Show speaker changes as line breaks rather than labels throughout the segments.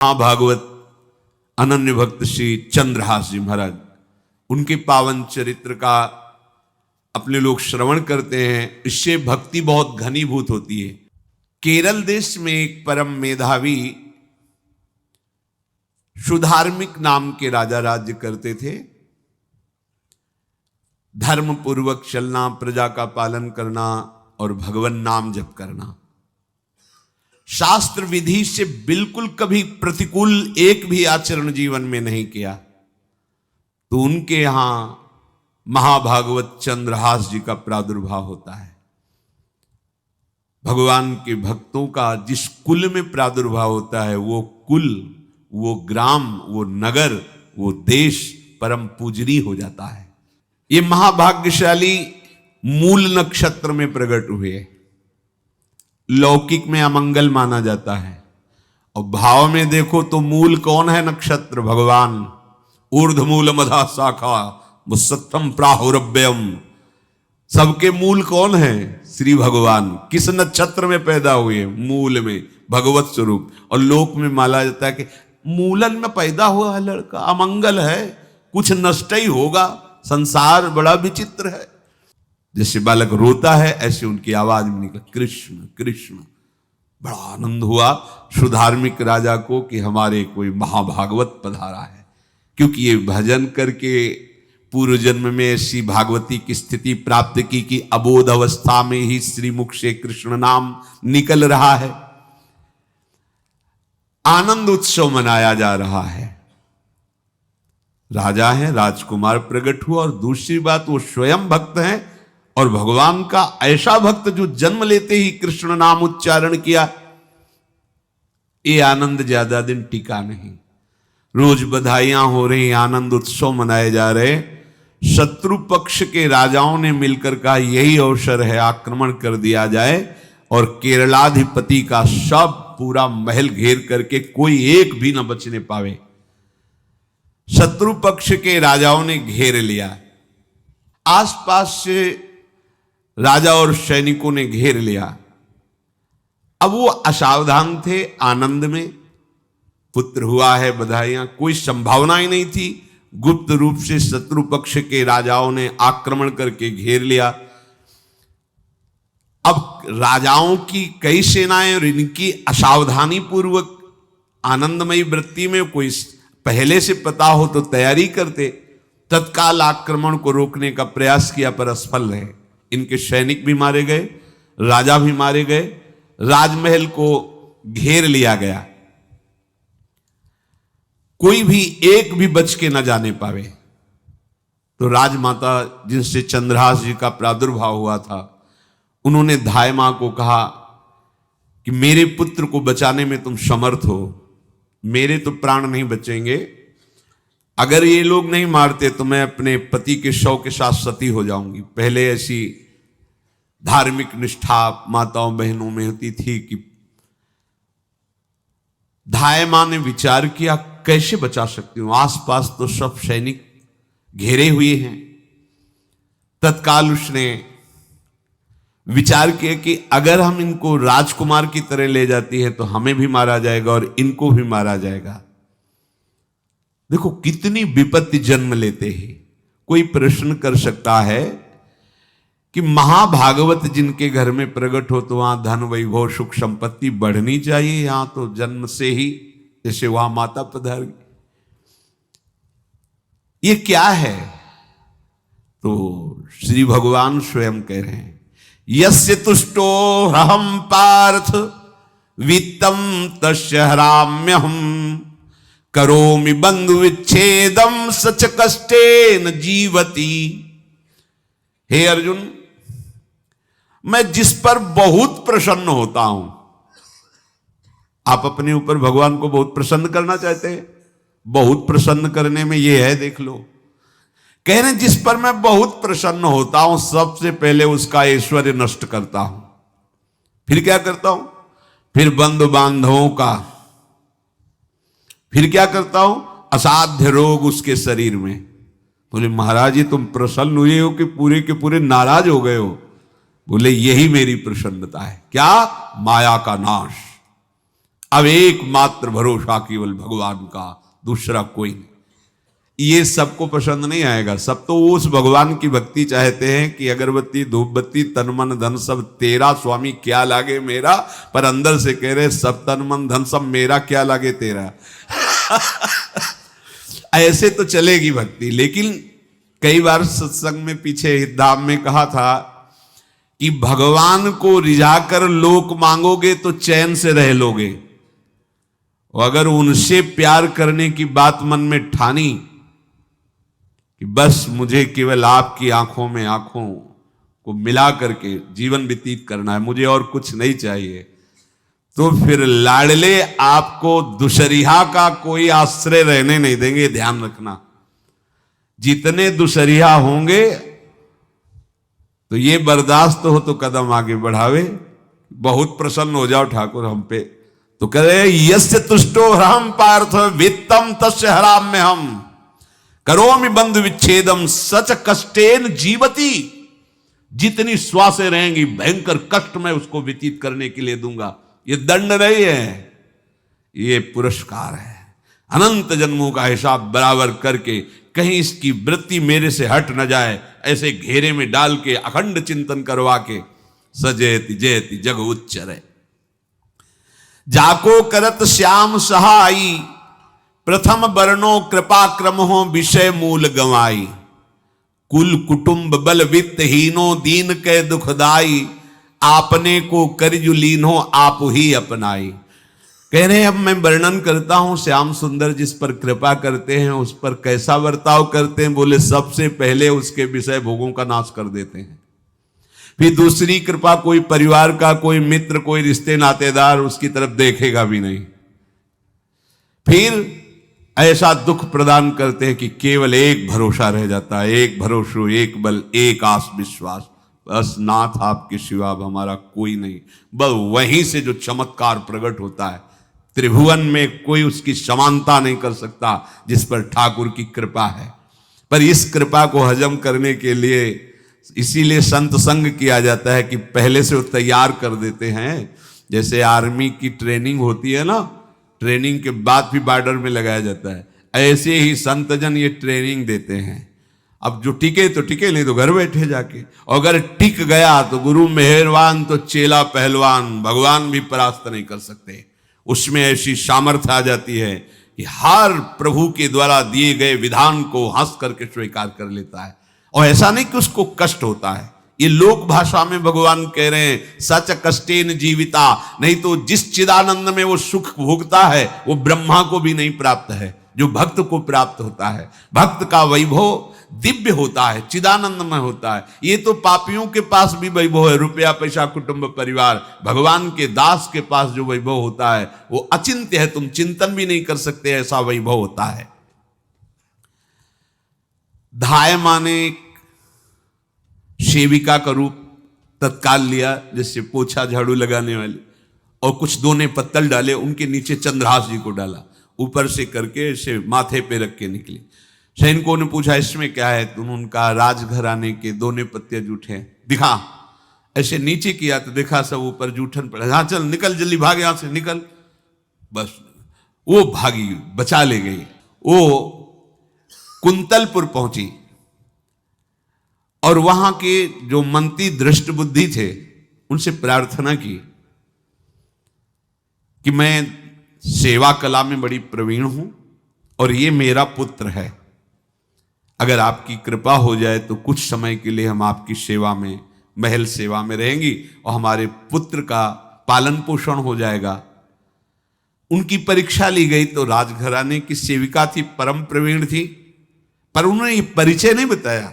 महाभागवत अनन्य भक्त श्री चंद्रहास जी महाराज, उनके पावन चरित्र का अपने लोग श्रवण करते हैं। इससे भक्ति बहुत घनीभूत होती है। केरल देश में एक परम मेधावी सुधार्मिक नाम के राजा राज्य करते थे। धर्म पूर्वक चलना, प्रजा का पालन करना और भगवान नाम जप करना, शास्त्र विधि से बिल्कुल कभी प्रतिकूल एक भी आचरण जीवन में नहीं किया। तो उनके यहां महाभागवत चंद्रहास जी का प्रादुर्भाव होता है। भगवान के भक्तों का जिस कुल में प्रादुर्भाव होता है, वो कुल, वो ग्राम, वो नगर, वो देश परम पूजनीय हो जाता है। ये महाभाग्यशाली मूल नक्षत्र में प्रकट हुए। लौकिक में अमंगल माना जाता है और भाव में देखो तो मूल कौन है? नक्षत्र भगवान। ऊर्ध्वमूल मधा शाखा मुसत्तम प्राहुरव्ययम। सबके मूल कौन है? श्री भगवान। किस नक्षत्र में पैदा हुए? मूल में, भगवत स्वरूप। और लोक में माना जाता है कि मूलन में पैदा हुआ है लड़का, अमंगल है, कुछ नष्ट ही होगा, संसार बड़ा विचित्र है। जैसे बालक रोता है ऐसे उनकी आवाज में निकला कृष्ण कृष्ण। बड़ा आनंद हुआ सुधार्मिक राजा को कि हमारे कोई महाभागवत पधारा है, क्योंकि ये भजन करके पूर्व जन्म में ऐसी भागवती की स्थिति प्राप्त की कि अबोध अवस्था में ही श्रीमुख से कृष्ण नाम निकल रहा है। आनंद उत्सव मनाया जा रहा है। राजा है, राजकुमार प्रकट हुआ। और दूसरी बात, वो स्वयं भक्त हैं और भगवान का ऐसा भक्त जो जन्म लेते ही कृष्ण नाम उच्चारण किया। ये आनंद ज्यादा दिन टिका नहीं। रोज बधाइयां हो रही, आनंद उत्सव मनाए जा रहे। शत्रु पक्ष के राजाओं ने मिलकर कहा यही अवसर है, आक्रमण कर दिया जाए और केरलाधिपति का सब पूरा महल घेर करके कोई एक भी न बचने पावे। शत्रु पक्ष के राजाओं ने घेर लिया। आसपास से राजा और सैनिकों ने घेर लिया। अब वो असावधान थे, आनंद में पुत्र हुआ है, बधाइयां, कोई संभावना ही नहीं थी। गुप्त रूप से शत्रु पक्ष के राजाओं ने आक्रमण करके घेर लिया। अब राजाओं की कई सेनाएं और इनकी असावधानी पूर्वक आनंदमयी वृत्ति में कोई पहले से पता हो तो तैयारी करते, तत्काल आक्रमण को रोकने का प्रयास किया पर असफल रहे। इनके सैनिक भी मारे गए, राजा भी मारे गए, राजमहल को घेर लिया गया। कोई भी एक भी बच के न जाने पावे। तो राजमाता जिनसे चंद्रहास जी का प्रादुर्भाव हुआ था, उन्होंने धाय मां को कहा कि मेरे पुत्र को बचाने में तुम समर्थ हो, मेरे तो प्राण नहीं बचेंगे। अगर ये लोग नहीं मारते तो मैं अपने पति के शव के साथ सती हो जाऊंगी। पहले ऐसी धार्मिक निष्ठा माताओं बहनों में होती थी कि धाय मां ने विचार किया कैसे बचा सकती हूं, आसपास तो सब सैनिक घेरे हुए हैं। तत्काल उसने विचार किया कि अगर हम इनको राजकुमार की तरह ले जाती है तो हमें भी मारा जाएगा और इनको भी मारा जाएगा। देखो कितनी विपत्ति जन्म लेते हैं। कोई प्रश्न कर सकता है कि महाभागवत जिनके घर में प्रकट हो तो वहां धन वैभव सुख संपत्ति बढ़नी चाहिए, यहां तो जन्म से ही जैसे वहां माता पधारी। ये क्या है? तो श्री भगवान स्वयं कह रहे हैं यस्य तुष्टो हम पार्थ वित्तम तस्य हराम्यहम करोमि बंधु विच्छेदम सच कष्टे न जीवती। हे अर्जुन, मैं जिस पर बहुत प्रसन्न होता हूं, आप अपने ऊपर भगवान को बहुत प्रसन्न करना चाहते हैं? बहुत प्रसन्न करने में यह है, देख लो। कह रहे जिस पर मैं बहुत प्रसन्न होता हूं, सबसे पहले उसका ऐश्वर्य नष्ट करता हूं। फिर क्या करता हूं? फिर बंधु बांधवों का। फिर क्या करता हूं? असाध्य रोग उसके शरीर में। बोले महाराज ये तुम प्रसन्न हुए हो कि पूरे के पूरे नाराज हो गए हो? बोले यही मेरी प्रसन्नता है। क्या? माया का नाश। अब एकमात्र भरोसा केवल भगवान का, दूसरा कोई नहीं। ये सबको पसंद नहीं आएगा। सब तो उस भगवान की भक्ति चाहते हैं कि अगरबत्ती धूप बत्ती तन मन धन सब तेरा, स्वामी क्या लागे मेरा, पर अंदर से कह रहे सब तन मन धन सब मेरा, क्या लागे तेरा। ऐसे तो चलेगी भक्ति। लेकिन कई बार सत्संग में पीछे धाम में कहा था कि भगवान को रिझाकर लोक मांगोगे तो चैन से रह लोगे, और अगर उनसे प्यार करने की बात मन में ठानी कि बस मुझे केवल आपकी आंखों में आंखों को मिला करके जीवन व्यतीत करना है, मुझे और कुछ नहीं चाहिए, तो फिर लाडले आपको दुशरिहा का कोई आश्रय रहने नहीं देंगे। ध्यान रखना, जितने दुशरिहा होंगे तो ये बर्दाश्त हो तो कदम आगे बढ़ावे। बहुत प्रसन्न हो जाओ ठाकुर हम पे तो कह रहे यस्य तुष्टो हम पार्थ वित्तम तस्य हराम में हम करोमि बंधु विच्छेदम सच कष्टेन जीवती। जितनी श्वासें रहेंगी भयंकर कष्ट में उसको व्यतीत करने के लिए दूंगा। ये दंड नहीं है, ये पुरस्कार है। अनंत जन्मों का हिसाब बराबर करके कहीं इसकी वृत्ति मेरे से हट न जाए, ऐसे घेरे में डाल के अखंड चिंतन करवा के सजयति जयति जग उच्चरे। जाको करत श्याम सहाई प्रथम वर्णो कृपा क्रम हो विषय मूल गंवाई। कुल कुटुंब बल वित्त हीनो दीन के दुखदाई आपने को करजु लीनो आप ही अपनाई। कह रहे हैं अब मैं वर्णन करता हूं श्याम सुंदर जिस पर कृपा करते हैं उस पर कैसा बर्ताव करते हैं। बोले सबसे पहले उसके विषय भोगों का नाश कर देते हैं, फिर दूसरी कृपा कोई परिवार का कोई मित्र कोई रिश्ते नातेदार उसकी तरफ देखेगा भी नहीं, फिर ऐसा दुख प्रदान करते हैं कि केवल एक भरोसा रह जाता है, एक भरोसा एक बल एक आस विश्वास, बस नाथ आपके सिवा अब हमारा कोई नहीं। बस वहीं से जो चमत्कार प्रकट होता है, त्रिभुवन में कोई उसकी समानता नहीं कर सकता जिस पर ठाकुर की कृपा है। पर इस कृपा को हजम करने के लिए इसीलिए संत संग किया जाता है कि पहले से वो तैयार कर देते हैं। जैसे आर्मी की ट्रेनिंग होती है ना, ट्रेनिंग के बाद भी बॉर्डर में लगाया जाता है, ऐसे ही संतजन ये ट्रेनिंग देते हैं। अब जो टिके तो टिके, नहीं तो घर बैठे जाके, और अगर टिक गया तो गुरु मेहरबान तो चेला पहलवान, भगवान भी परास्त नहीं कर सकते। उसमें ऐसी सामर्थ्य आ जाती है कि हर प्रभु के द्वारा दिए गए विधान को हंस करके स्वीकार कर लेता है, और ऐसा नहीं कि उसको कष्ट होता है। ये लोक भाषा में भगवान कह रहे हैं सच कष्टेन जीविता, नहीं तो जिस चिदानंद में वो सुख भोगता है वो ब्रह्मा को भी नहीं प्राप्त है जो भक्त को प्राप्त होता है। भक्त का वैभव दिव्य होता है, चिदानंद में होता है। ये तो पापियों के पास भी वैभव है, रुपया पैसा कुटुंब परिवार। भगवान के दास के पास जो वैभव होता है वो अचिंत्य है, तुम चिंतन भी नहीं कर सकते, ऐसा वैभव होता है। धाय माने सेविका का रूप तत्काल लिया, जैसे पोछा झाड़ू लगाने वाले, और कुछ दोने पत्तल डाले, उनके नीचे चंद्रहास जी को डाला, ऊपर से करके ऐसे माथे पे रख के निकली। सैनिकों ने पूछा इसमें क्या है, तुम उनका राजघराने के दोने पत्ते जूठे दिखा। ऐसे नीचे किया तो देखा सब ऊपर जूठन पड़ा। हाँ चल निकल जल्दी, भाग यहां से निकल। बस वो भागी, बचा ले गई। वो कुंतलपुर पहुंची और वहां के जो मंत्री दृष्ट बुद्धि थे उनसे प्रार्थना की कि मैं सेवा कला में बड़ी प्रवीण हूं और ये मेरा पुत्र है, अगर आपकी कृपा हो जाए तो कुछ समय के लिए हम आपकी सेवा में, महल सेवा में रहेंगी और हमारे पुत्र का पालन पोषण हो जाएगा। उनकी परीक्षा ली गई तो राजघराने की सेविका थी, परम प्रवीण थी, पर उन्होंने ये परिचय नहीं बताया।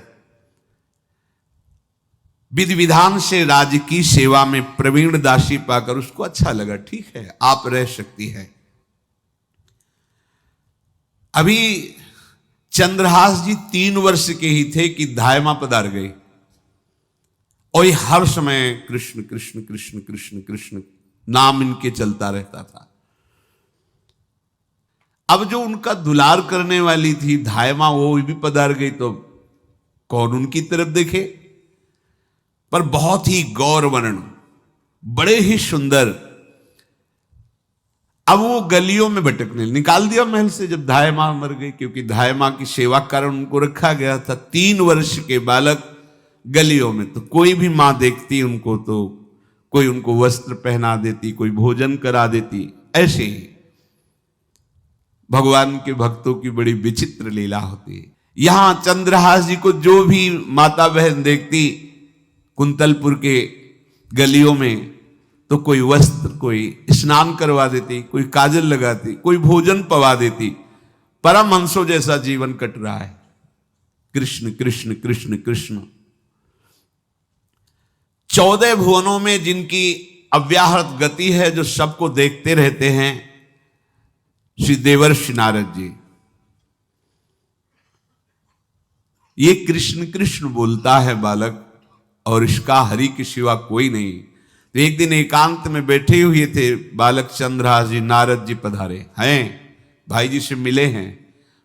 विधि विधान से राज्य की सेवा में प्रवीण दासी पाकर उसको अच्छा लगा, ठीक है आप रह सकती है। अभी चंद्रहास जी 3 वर्ष के ही थे कि धायमा पधार गए और ये हर समय कृष्ण कृष्ण कृष्ण कृष्ण कृष्ण नाम इनके चलता रहता था। अब जो उनका दुलार करने वाली थी धायमा, वो भी पधार गई तो कौन उनकी तरफ देखे। पर बहुत ही गौर वर्ण, बड़े ही सुंदर, अब वो गलियों में भटकने, निकाल दिया महल से जब धाय माँ मर गई, क्योंकि धाय माँ की सेवा कारण उनको रखा गया था। 3 वर्ष के बालक गलियों में, तो कोई भी माँ देखती उनको तो कोई उनको वस्त्र पहना देती, कोई भोजन करा देती। ऐसे ही भगवान के भक्तों की बड़ी विचित्र लीला होती है। यहां चंद्रहास जी को जो भी माता बहन देखती कुंतलपुर के गलियों में, तो कोई वस्त्र, कोई स्नान करवा देती, कोई काजल लगाती, कोई भोजन पवा देती। परमहंसों जैसा जीवन कट रहा है। कृष्ण कृष्ण कृष्ण कृष्ण। 14 भुवनों में जिनकी अव्याहत गति है, जो सबको देखते रहते हैं, श्री देवर्षि नारद जी। ये कृष्ण कृष्ण बोलता है बालक, और इसका हरि के सिवा कोई नहीं। तो एक दिन एकांत में बैठे हुए थे बालक चंद्रहास जी, नारद जी पधारे हैं, भाई जी से मिले हैं।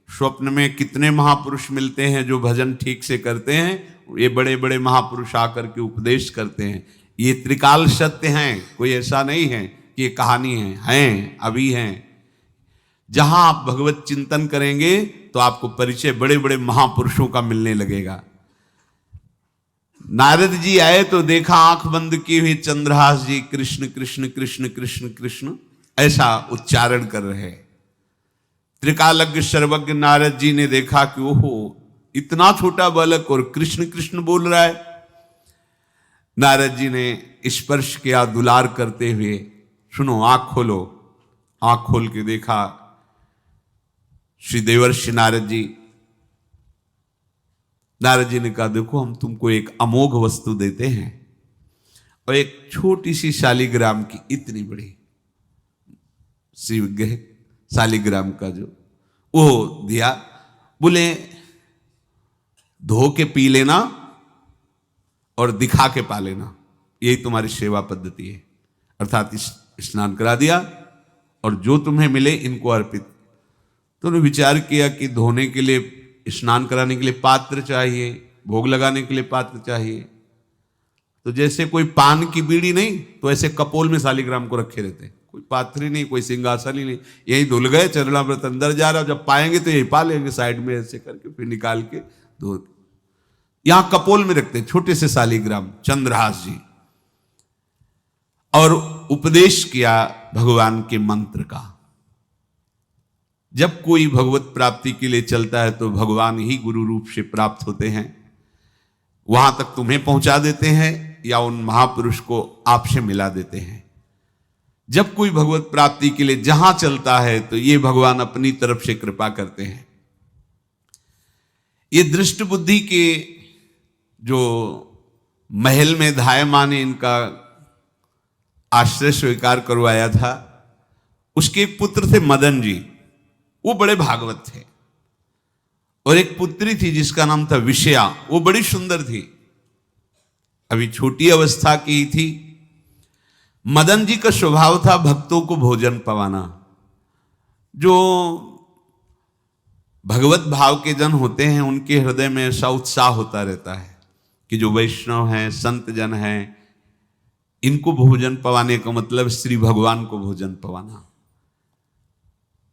स्वप्न में कितने महापुरुष मिलते हैं जो भजन ठीक से करते हैं, ये बड़े बड़े महापुरुष आकर के उपदेश करते हैं। ये त्रिकाल सत्य हैं, कोई ऐसा नहीं है कि ये कहानी हैं, अभी हैं। जहां आप भगवत चिंतन करेंगे तो आपको परिचय बड़े बड़े महापुरुषों का मिलने लगेगा। नारद जी आए तो देखा आंख बंद किए हुए चंद्रहास जी कृष्ण कृष्ण कृष्ण कृष्ण कृष्ण ऐसा उच्चारण कर रहे। त्रिकालज्ञ सर्वज्ञ नारद जी ने देखा कि ओहो, इतना छोटा बालक और कृष्ण कृष्ण बोल रहा है। नारद जी ने स्पर्श किया दुलार करते हुए, सुनो आंख खोलो। आंख खोल के देखा श्री देवर्षि नारद जी। नारद जी ने कहा, देखो हम तुमको एक अमोघ वस्तु देते हैं, और एक छोटी सी शालिग्राम की इतनी बड़ी शिवग्रह शालिग्राम का जो वो दिया। बोले धो के पी लेना और दिखा के पा लेना, यही तुम्हारी सेवा पद्धति है। अर्थात स्नान करा दिया और जो तुम्हें मिले इनको अर्पित। तो उन्होंने विचार किया कि धोने के लिए, स्नान कराने के लिए पात्र चाहिए, भोग लगाने के लिए पात्र चाहिए। तो जैसे कोई पान की बीड़ी नहीं, तो ऐसे कपोल में शालिग्राम को रखे रहते, कोई पात्र ही नहीं, कोई सिंहासन ही नहीं। यही धुल गए, चरणामृत अंदर जा रहा, जब पाएंगे तो यही पा लेंगे, साइड में ऐसे करके फिर निकाल के धो। यहां कपोल में रखते छोटे से शालिग्राम चंद्रहास जी, और उपदेश किया भगवान के मंत्र का। जब कोई भगवत प्राप्ति के लिए चलता है तो भगवान ही गुरु रूप से प्राप्त होते हैं, वहां तक तुम्हें पहुंचा देते हैं या उन महापुरुष को आपसे मिला देते हैं। जब कोई भगवत प्राप्ति के लिए जहां चलता है तो ये भगवान अपनी तरफ से कृपा करते हैं। ये दृष्ट बुद्धि के जो महल में धाय माँ ने इनका आश्रय स्वीकार करवाया था, उसके एक पुत्र थे मदन जी, वो बड़े भागवत थे। और एक पुत्री थी जिसका नाम था विषया, वो बड़ी सुंदर थी, अभी छोटी अवस्था की ही थी। मदन जी का स्वभाव था भक्तों को भोजन पवाना। जो भगवत भाव के जन होते हैं उनके हृदय में ऐसा उत्साह होता रहता है कि जो वैष्णव हैं, संत जन हैं, इनको भोजन पवाने का मतलब श्री भगवान को भोजन पवाना।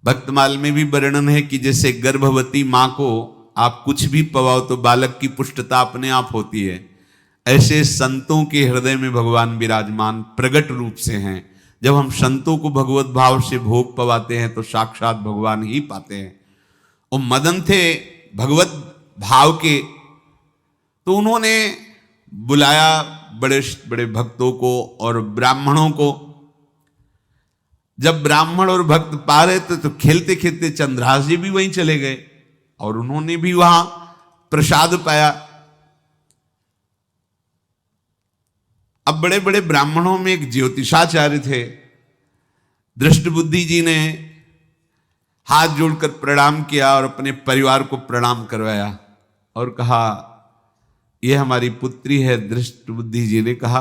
भक्तमाल में भी वर्णन है कि जैसे गर्भवती मां को आप कुछ भी पवाओ तो बालक की पुष्टता अपने आप होती है, ऐसे संतों के हृदय में भगवान विराजमान प्रगट रूप से हैं। जब हम संतों को भगवत भाव से भोग पवाते हैं तो साक्षात भगवान ही पाते हैं। और मदन थे भगवत भाव के, तो उन्होंने बुलाया बड़े बड़े भक्तों को और ब्राह्मणों को। जब ब्राह्मण और भक्त पा रहे थे तो खेलते खेलते चंद्रहास जी भी वहीं चले गए और उन्होंने भी वहां प्रसाद पाया। अब बड़े बड़े ब्राह्मणों में एक ज्योतिषाचार्य थे। दृष्ट बुद्धि जी ने हाथ जोड़कर प्रणाम किया और अपने परिवार को प्रणाम करवाया और कहा, यह हमारी पुत्री है। दृष्ट बुद्धि जी ने कहा,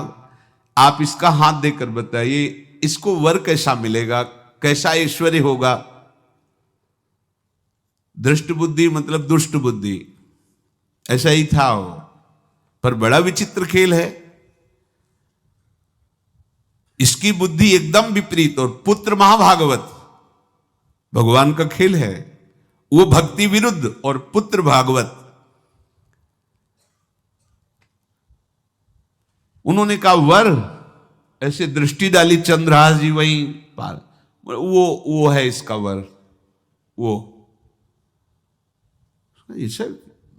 आप इसका हाथ देकर बताइए, इसको वर कैसा मिलेगा, कैसा ऐश्वर्य होगा। दृष्ट बुद्धि मतलब दुष्ट बुद्धि, ऐसा ही था वो। पर बड़ा विचित्र खेल है, इसकी बुद्धि एकदम विपरीत और पुत्र महाभागवत। भगवान का खेल है। वो भक्ति विरुद्ध और पुत्र भागवत। उन्होंने कहा वर, ऐसे दृष्टि डाली चंद्रहास जी वहीं पार, वो है इसका वर। वो इसे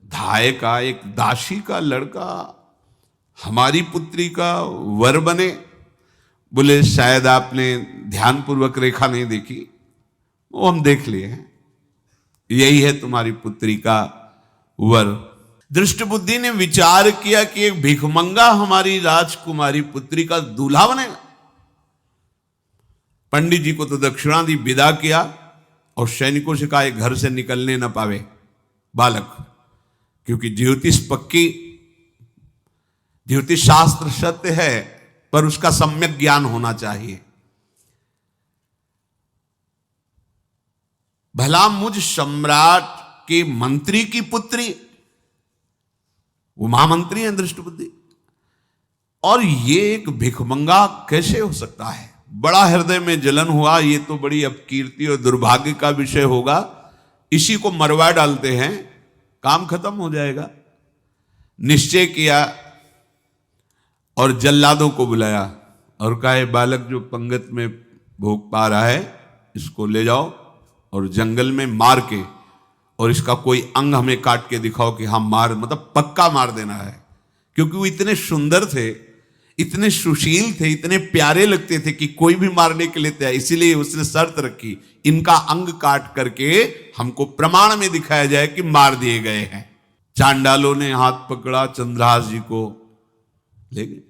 धाय का, एक दासी का लड़का हमारी पुत्री का वर बने। बोले शायद आपने ध्यानपूर्वक रेखा नहीं देखी, वो हम देख लिए हैं, यही है तुम्हारी पुत्री का वर। दृष्ट बुद्धि ने विचार किया कि एक भिखमंगा हमारी राजकुमारी पुत्री का दूल्हा बनेगा। पंडित जी को तो दक्षिणा दी, विदा किया और सैनिकों से कहा घर से निकलने न पावे बालक, क्योंकि ज्योतिष पक्की, ज्योतिष शास्त्र सत्य है, पर उसका सम्यक ज्ञान होना चाहिए। भला मुझ सम्राट के मंत्री की पुत्री, वो महामंत्री हैं दृष्ट बुद्धि, और ये एक भिखमंगा कैसे हो सकता है? बड़ा हृदय में जलन हुआ, ये तो बड़ी अपकीर्ति और दुर्भाग्य का विषय होगा, इसी को मरवा डालते हैं, काम खत्म हो जाएगा। निश्चय किया और जल्लादों को बुलाया और कहा बालक जो पंगत में भोग पा रहा है, इसको ले जाओ और जंगल में मार के, और इसका कोई अंग हमें काट के दिखाओ कि हम मार, मतलब पक्का मार देना है। क्योंकि वो इतने सुंदर थे, इतने सुशील थे, इतने प्यारे लगते थे कि कोई भी मारने के लिए तैयार। इसीलिए उसने शर्त रखी, इनका अंग काट करके हमको प्रमाण में दिखाया जाए कि मार दिए गए हैं। चांडालों ने हाथ पकड़ा, चंद्रहास जी को ले गए।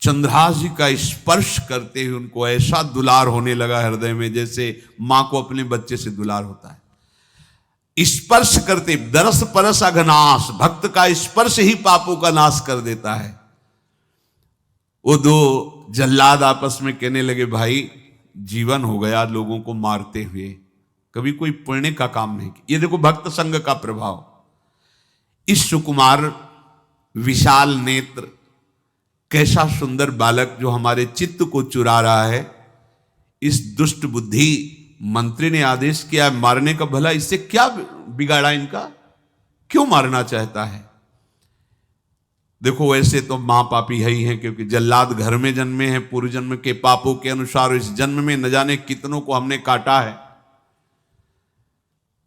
चंद्रहास जी का स्पर्श करते हुए उनको ऐसा दुलार होने लगा हृदय में, जैसे मां को अपने बच्चे से दुलार होता है। स्पर्श करते, दरस परस अघनाश, भक्त का स्पर्श ही पापों का नाश कर देता है। वो दो जल्लाद आपस में कहने लगे भाई जीवन हो गया लोगों को मारते हुए, कभी कोई पुण्य का काम नहीं किया। ये देखो भक्त संग का प्रभाव। इस सुकुमार विशाल नेत्र, कैसा सुंदर बालक जो हमारे चित्त को चुरा रहा है, इस दुष्ट बुद्धि मंत्री ने आदेश किया मारने का। भला इससे क्या बिगाड़ा इनका, क्यों मारना चाहता है? देखो वैसे तो मां पापी है ही हैं, क्योंकि जल्लाद घर में जन्मे हैं, पूर्व जन्म के पापों के अनुसार इस जन्म में न जाने कितनों को हमने काटा है।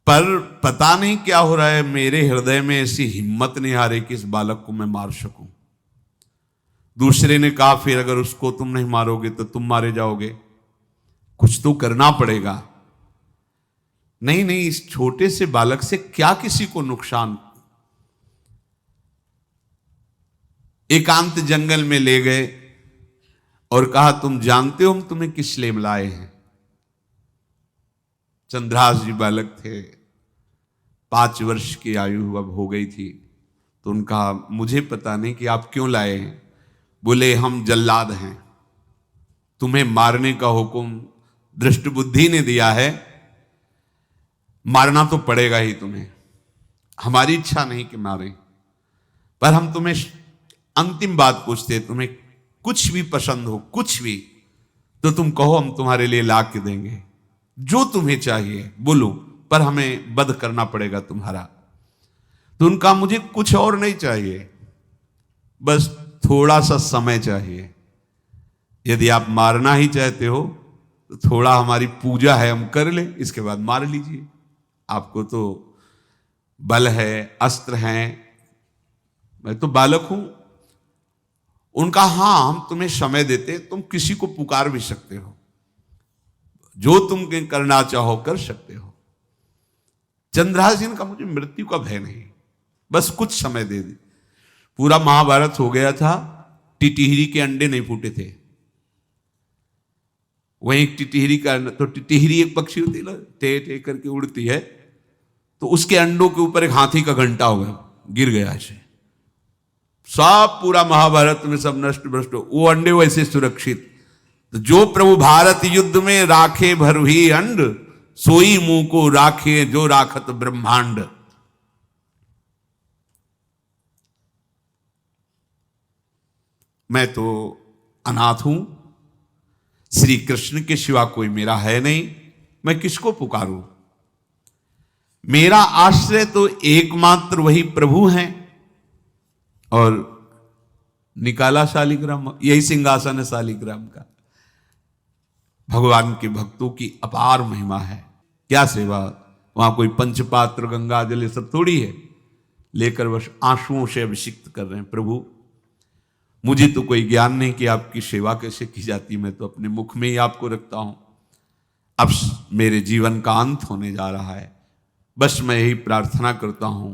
पर पता नहीं क्या हो रहा है, मेरे हृदय में ऐसी हिम्मत नहीं आ रही कि इस बालक को मैं मार सकूं। दूसरे ने कहा फिर अगर उसको तुम नहीं मारोगे तो तुम मारे जाओगे, कुछ तो करना पड़ेगा। नहीं नहीं, इस छोटे से बालक से क्या किसी को नुकसान। एकांत जंगल में ले गए और कहा तुम जानते हो हम तुम्हें किस लिए लाए हैं? चंद्रहास जी बालक थे, 5 वर्ष की आयु अब हो गई थी, तो उनका मुझे पता नहीं कि आप क्यों लाए हैं। बोले हम जल्लाद हैं, तुम्हें मारने का हुक्म दृष्ट बुद्धि ने दिया है, मारना तो पड़ेगा ही तुम्हें। हमारी इच्छा नहीं कि मारें, पर हम तुम्हें अंतिम बात पूछते, तुम्हें कुछ भी पसंद हो, कुछ भी, तो तुम कहो हम तुम्हारे लिए ला के देंगे, जो तुम्हें चाहिए बोलो, पर हमें वध करना पड़ेगा तुम्हारा। तो उनका मुझे कुछ और नहीं चाहिए, बस थोड़ा सा समय चाहिए। यदि आप मारना ही चाहते हो तो थोड़ा हमारी पूजा है हम कर लें, इसके बाद मार लीजिए। आपको तो बल है, अस्त्र हैं, मैं तो बालक हूं। उनका हाँ हम तुम्हें समय देते, तुम किसी को पुकार भी सकते हो, जो तुम करना चाहो कर सकते हो। चंद्रहास जी ने कहा मुझे मृत्यु का भय नहीं, बस कुछ समय दे दे। पूरा महाभारत हो गया था, टिटिहरी के अंडे नहीं फूटे थे। वहीं एक टिटिहरी का, तो टिटिहरी एक पक्षी होती है ना, टे टे करके उड़ती है, तो उसके अंडों के ऊपर एक हाथी का घंटा हो गया, गिर गया ऐसे। सब पूरा महाभारत में सब नष्ट भ्रष्ट, वो अंडे वैसे सुरक्षित। तो जो प्रभु भारत युद्ध में राखे भरुही अंड, सोई मुंह को राखे जो राखत ब्रह्मांड। मैं तो अनाथ हूं, श्री कृष्ण के सिवा कोई मेरा है नहीं, मैं किसको पुकारूं? मेरा आश्रय तो एकमात्र वही प्रभु हैं। और निकाला शालिग्राम, यही सिंहासन है शालिग्राम का। भगवान के भक्तों की अपार महिमा है। क्या सेवा, वहां कोई पंचपात्र गंगा जल ये सब थोड़ी है, लेकर बस आंसुओं से अभिषिक्त कर रहे हैं। प्रभु मुझे तो कोई ज्ञान नहीं कि आपकी सेवा कैसे की जाती, मैं तो अपने मुख में ही आपको रखता हूं। अब मेरे जीवन का अंत होने जा रहा है, बस मैं यही प्रार्थना करता हूं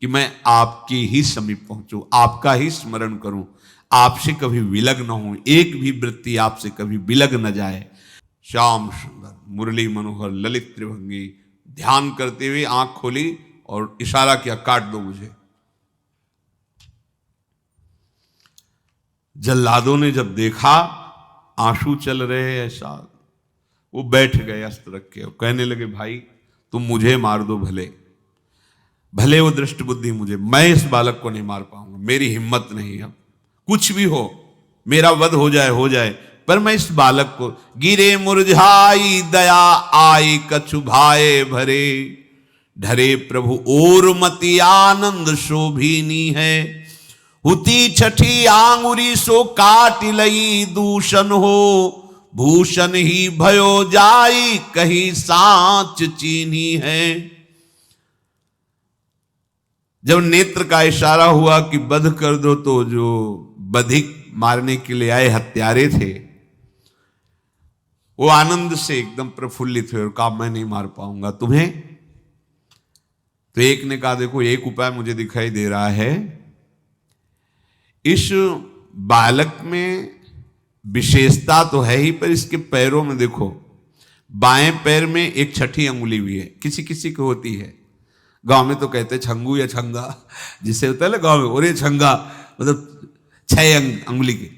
कि मैं आपके ही समीप पहुंचूं, आपका ही स्मरण करूं, आपसे कभी विलग न हूं, एक भी वृत्ति आपसे कभी विलग न जाए। श्याम सुंदर मुरली मनोहर ललित त्रिभंगी ध्यान करते हुए आंख खोली और इशारा किया, काट दो मुझे। जल्लादों ने जब देखा आंसू चल रहे हैं ऐसा, वो बैठ गए अस्त्र रख के और कहने लगे, भाई तुम मुझे मार दो, भले भले वो दृष्ट बुद्धि मुझे, मैं इस बालक को नहीं मार पाऊंगा, मेरी हिम्मत नहीं। अब कुछ भी हो, मेरा वध हो जाए, पर मैं इस बालक को, गिरे मुरझाई दया आई कछु भाए भरे, ढरे प्रभु और मति आनंद शोभिनी है, हुती छठी आंगुरी सो काट लई दूषण हो, भूषण ही भयो जाई कहीं सांच चीनी है। जब नेत्र का इशारा हुआ कि वध कर दो, तो जो बधिक मारने के लिए आए हत्यारे थे वो आनंद से एकदम प्रफुल्लित हुए और कहा, मैं नहीं मार पाऊंगा तुम्हें। तो एक ने कहा, देखो एक उपाय मुझे दिखाई दे रहा है, इस बालक में विशेषता तो है ही, पर इसके पैरों में देखो, बाएं पैर में एक छठी अंगुली भी है, किसी किसी को होती है। गांव में तो कहते छंगू या छंगा, जिससे होता है ना गांव में, और ये छंगा मतलब 6 अंगुली के।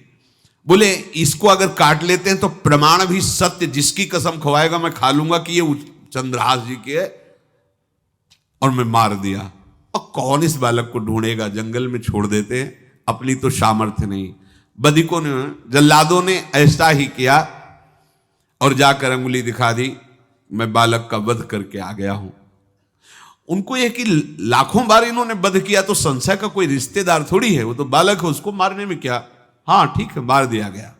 बोले इसको अगर काट लेते हैं तो प्रमाण भी सत्य, जिसकी कसम खवाएगा मैं खा लूंगा कि ये चंद्रहास जी के है, और मैं मार दिया। और कौन इस बालक को ढूंढेगा, जंगल में छोड़ देते हैं, अपनी तो सामर्थ्य नहीं। बधिकों ने, जल्लादों ने ऐसा ही किया और जाकर अंगुली दिखा दी, मैं बालक का वध करके आ गया हूं। उनको यह कि लाखों बार इन्होंने वध किया, तो संशय का कोई रिश्तेदार थोड़ी है, वो तो बालक है, उसको मारने में क्या। हाँ ठीक है, मार दिया गया।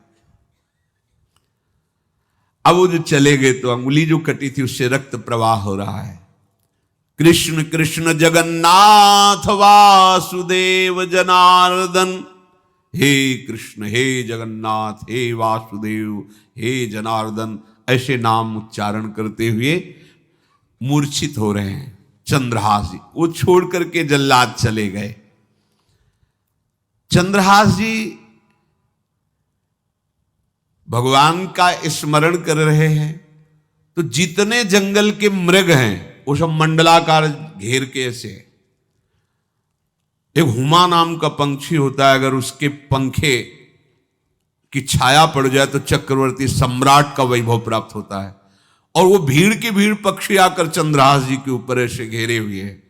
अब वो जो चले गए तो अंगुली जो कटी थी उससे रक्त प्रवाह हो रहा है। कृष्ण कृष्ण जगन्नाथ वासुदेव जनार्दन, हे कृष्ण हे जगन्नाथ हे वासुदेव हे जनार्दन, ऐसे नाम उच्चारण करते हुए मूर्छित हो रहे हैं चंद्रहास जी। वो छोड़ करके जल्लाद चले गए। चंद्रहास जी भगवान का स्मरण कर रहे हैं, तो जितने जंगल के मृग हैं वो सब मंडलाकार घेर के ऐसे। एक हुमा नाम का पंछी होता है, अगर उसके पंखे की छाया पड़ जाए तो चक्रवर्ती सम्राट का वैभव प्राप्त होता है। और वो भीड़ की भीड़ पक्षी आकर चंद्रहास जी के ऊपर ऐसे घेरे हुए हैं।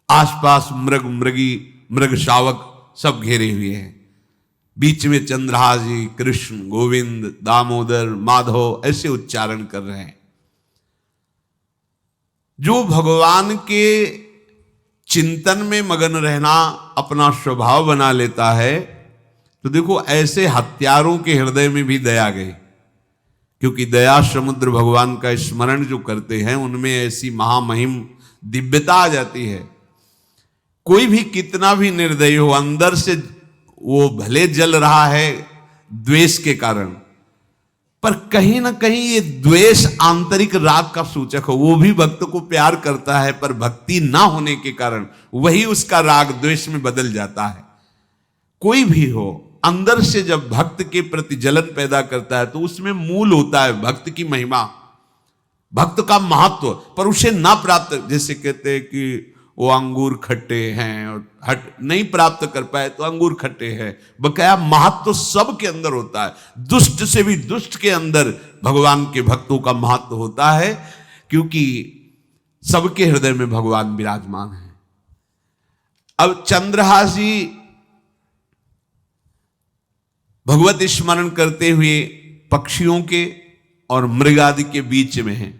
आसपास मृग मृगी मृग शावक सब घेरे हुए हैं। बीच में चंद्रहास जी कृष्ण गोविंद दामोदर माधव ऐसे उच्चारण कर रहे हैं। जो भगवान के चिंतन में मगन रहना अपना स्वभाव बना लेता है, तो देखो ऐसे हत्यारों के हृदय में भी दया गई, क्योंकि दया समुद्र भगवान का स्मरण जो करते हैं उनमें ऐसी महामहिम दिव्यता आ जाती है। कोई भी कितना भी निर्दयी हो, अंदर से वो भले जल रहा है द्वेष के कारण, पर कहीं ना कहीं ये द्वेष आंतरिक राग का सूचक हो। वो भी भक्त को प्यार करता है, पर भक्ति ना होने के कारण वही उसका राग द्वेष में बदल जाता है। कोई भी हो, अंदर से जब भक्त के प्रति जलन पैदा करता है तो उसमें मूल होता है भक्त की महिमा, भक्त का महत्व, पर उसे ना प्राप्त, जैसे कहते हैं कि वो अंगूर खट्टे हैं और हट नहीं प्राप्त कर पाए तो अंगूर खट्टे हैं, बकाया महत्व सब के अंदर होता है। दुष्ट से भी दुष्ट के अंदर भगवान के भक्तों का महत्व होता है, क्योंकि सबके हृदय में भगवान विराजमान है। अब चंद्रहास जी भगवत स्मरण करते हुए पक्षियों के और मृग आदि के बीच में हैं।